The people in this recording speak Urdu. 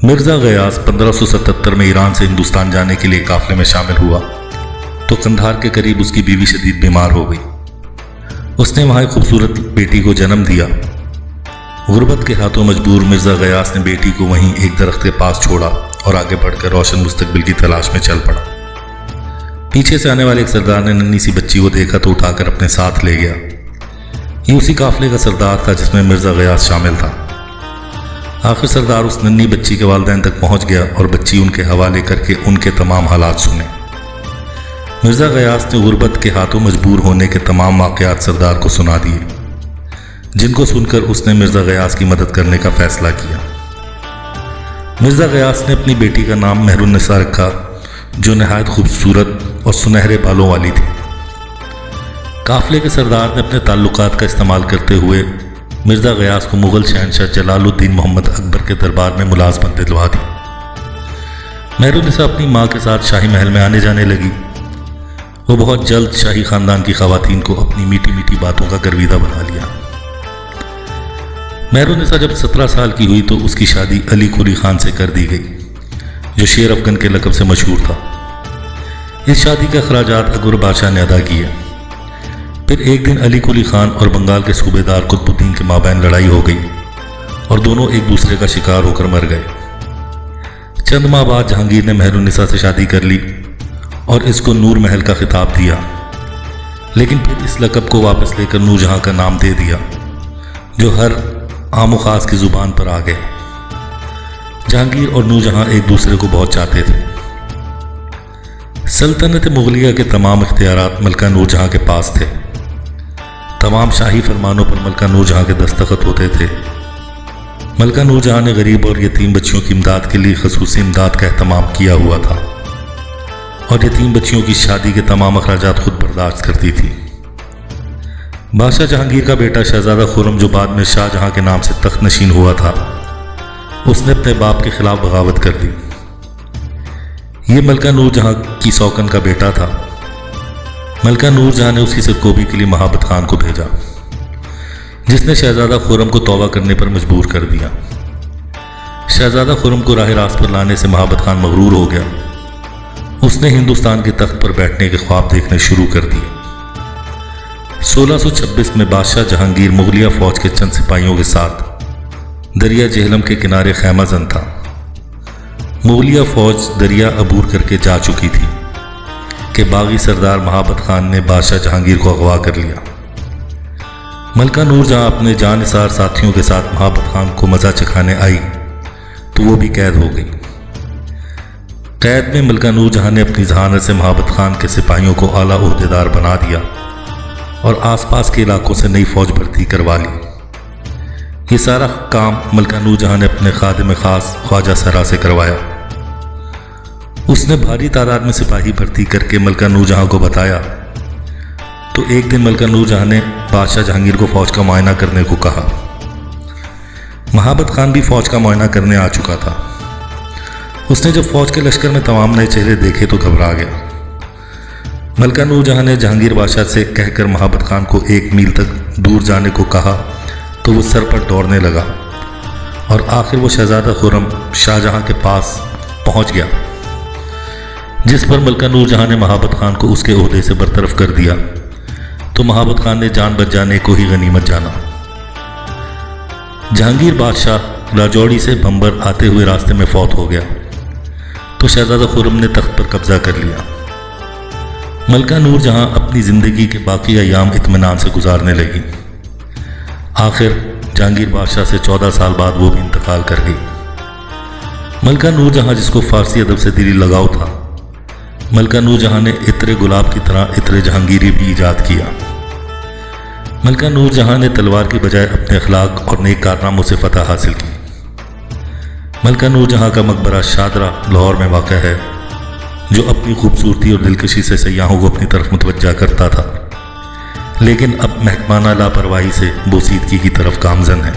مرزا غیاث 1577 میں ایران سے ہندوستان جانے کے لیے قافلے میں شامل ہوا تو قندھار کے قریب اس کی بیوی شدید بیمار ہو گئی۔ اس نے وہاں ایک خوبصورت بیٹی کو جنم دیا۔ غربت کے ہاتھوں مجبور مرزا غیاث نے بیٹی کو وہیں ایک درخت کے پاس چھوڑا اور آگے بڑھ کر روشن مستقبل کی تلاش میں چل پڑا۔ پیچھے سے آنے والے ایک سردار نے ننھی سی بچی کو دیکھا تو اٹھا کر اپنے ساتھ لے گیا۔ یہ اسی قافلے کا سردار تھا جس میں مرزا غیاث شامل تھا۔ آخر سردار اس ننھی بچی کے والدین تک پہنچ گیا اور بچی ان کے حوالے کر کے ان کے تمام حالات سنے۔ مرزا غیاث نے غربت کے ہاتھوں مجبور ہونے کے تمام واقعات سردار کو سنا دیے، جن کو سن کر اس نے مرزا غیاث کی مدد کرنے کا فیصلہ کیا۔ مرزا غیاث نے اپنی بیٹی کا نام مہر النساء رکھا، جو نہایت خوبصورت اور سنہرے بالوں والی تھی۔ قافلے کے سردار نے اپنے تعلقات کا استعمال کرتے ہوئے مرزا غیاث کو مغل شہنشاہ جلال الدین محمد اکبر کے دربار میں ملازمت دلوا دی۔ مہر النساء اپنی ماں کے ساتھ شاہی محل میں آنے جانے لگی۔ وہ بہت جلد شاہی خاندان کی خواتین کو اپنی میٹھی میٹھی باتوں کا گرویدہ بنا لیا۔ مہر النساء جب 17 سال کی ہوئی تو اس کی شادی علی قلی خان سے کر دی گئی، جو شیر افغن کے لقب سے مشہور تھا۔ اس شادی کے اخراجات اکبر بادشاہ نے ادا کیے۔ پھر ایک دن علی قلی خان اور بنگال کے صوبے دار قطب الدین کے مابین لڑائی ہو گئی اور دونوں ایک دوسرے کا شکار ہو کر مر گئے۔ چند ماہ بعد جہانگیر نے مہر النساء سے شادی کر لی اور اس کو نور محل کا خطاب دیا، لیکن پھر اس لقب کو واپس لے کر نور جہاں کا نام دے دیا، جو ہر عام و خاص کی زبان پر آ گیا۔ جہانگیر اور نور جہاں ایک دوسرے کو بہت چاہتے تھے۔ سلطنت مغلیہ کے تمام اختیارات ملکہ نور جہاں کے پاس تھے۔ تمام شاہی فرمانوں پر ملکہ نور جہاں کے دستخط ہوتے تھے۔ ملکہ نور جہاں نے غریب اور یتیم بچیوں کی امداد کے لیے خصوصی امداد کا اہتمام کیا ہوا تھا اور یتیم بچیوں کی شادی کے تمام اخراجات خود برداشت کرتی تھی۔ بادشاہ جہانگیر کا بیٹا شہزادہ خرم، جو بعد میں شاہ جہاں کے نام سے تخت نشین ہوا تھا، اس نے اپنے باپ کے خلاف بغاوت کر دی۔ یہ ملکہ نور جہاں کی سوکن کا بیٹا تھا۔ ملکہ نور جہاں نے اس کی سرکوبی کے لیے مہابت خان کو بھیجا، جس نے شہزادہ خرم کو توبہ کرنے پر مجبور کر دیا۔ شہزادہ خرم کو راہ راست پر لانے سے مہابت خان مغرور ہو گیا۔ اس نے ہندوستان کے تخت پر بیٹھنے کے خواب دیکھنے شروع کر دیے۔ 1626 میں بادشاہ جہانگیر مغلیہ فوج کے چند سپاہیوں کے ساتھ دریا جہلم کے کنارے خیمہ زن تھا۔ مغلیہ فوج دریا عبور کر کے جا چکی تھی کہ باغی سردار مہابت خان نے بادشاہ جہانگیر کو اغوا کر لیا۔ ملکہ نور جہاں اپنے جانثار ساتھیوں کے ساتھ مہابت خان کو مزہ چکھانے آئی تو وہ بھی قید ہو گئی۔ قید میں ملکہ نور جہاں نے اپنی ذہانت سے مہابت خان کے سپاہیوں کو اعلیٰ عہدیدار بنا دیا اور آس پاس کے علاقوں سے نئی فوج بھرتی کروا لی۔ یہ سارا کام ملکہ نور جہاں نے اپنے خادم خاص خواجہ سرا سے کروایا۔ اس نے بھاری تعداد میں سپاہی بھرتی کر کے ملکہ نور جہاں کو بتایا تو ایک دن ملکہ نور جہاں نے بادشاہ جہانگیر کو فوج کا معائنہ کرنے کو کہا۔ مہابت خان بھی فوج کا معائنہ کرنے آ چکا تھا۔ اس نے جب فوج کے لشکر میں تمام نئے چہرے دیکھے تو گھبرا گیا۔ ملکہ نور جہاں نے جہانگیر بادشاہ سے کہہ کر مہابت خان کو 1 میل تک دور جانے کو کہا تو وہ سر پر دوڑنے لگا اور آخر وہ شہزادہ خرم شاہ جہاں کے پاس پہنچ گیا، جس پر ملکہ نور جہاں نے مہابت خان کو اس کے عہدے سے برطرف کر دیا تو مہابت خان نے جان بچ جانے کو ہی غنیمت جانا۔ جہانگیر بادشاہ راجوڑی سے بھمبر آتے ہوئے راستے میں فوت ہو گیا تو شہزادہ خرم نے تخت پر قبضہ کر لیا۔ ملکہ نور جہاں اپنی زندگی کے باقی ایام اطمینان سے گزارنے لگی۔ آخر جہانگیر بادشاہ سے 14 سال بعد وہ بھی انتقال کر گئی۔ ملکہ نور جہاں، جس کو فارسی ادب سے دلی لگاؤ تھا، ملکہ نور جہاں نے عطر گلاب کی طرح عطر جہانگیری بھی ایجاد کیا۔ ملکہ نور جہاں نے تلوار کی بجائے اپنے اخلاق اور نیک کارناموں سے فتح حاصل کی۔ ملکہ نور جہاں کا مقبرہ شادرہ لاہور میں واقع ہے، جو اپنی خوبصورتی اور دلکشی سے سیاحوں کو اپنی طرف متوجہ کرتا تھا، لیکن اب محکمانہ لاپرواہی سے بوسیدگی کی طرف گامزن ہے۔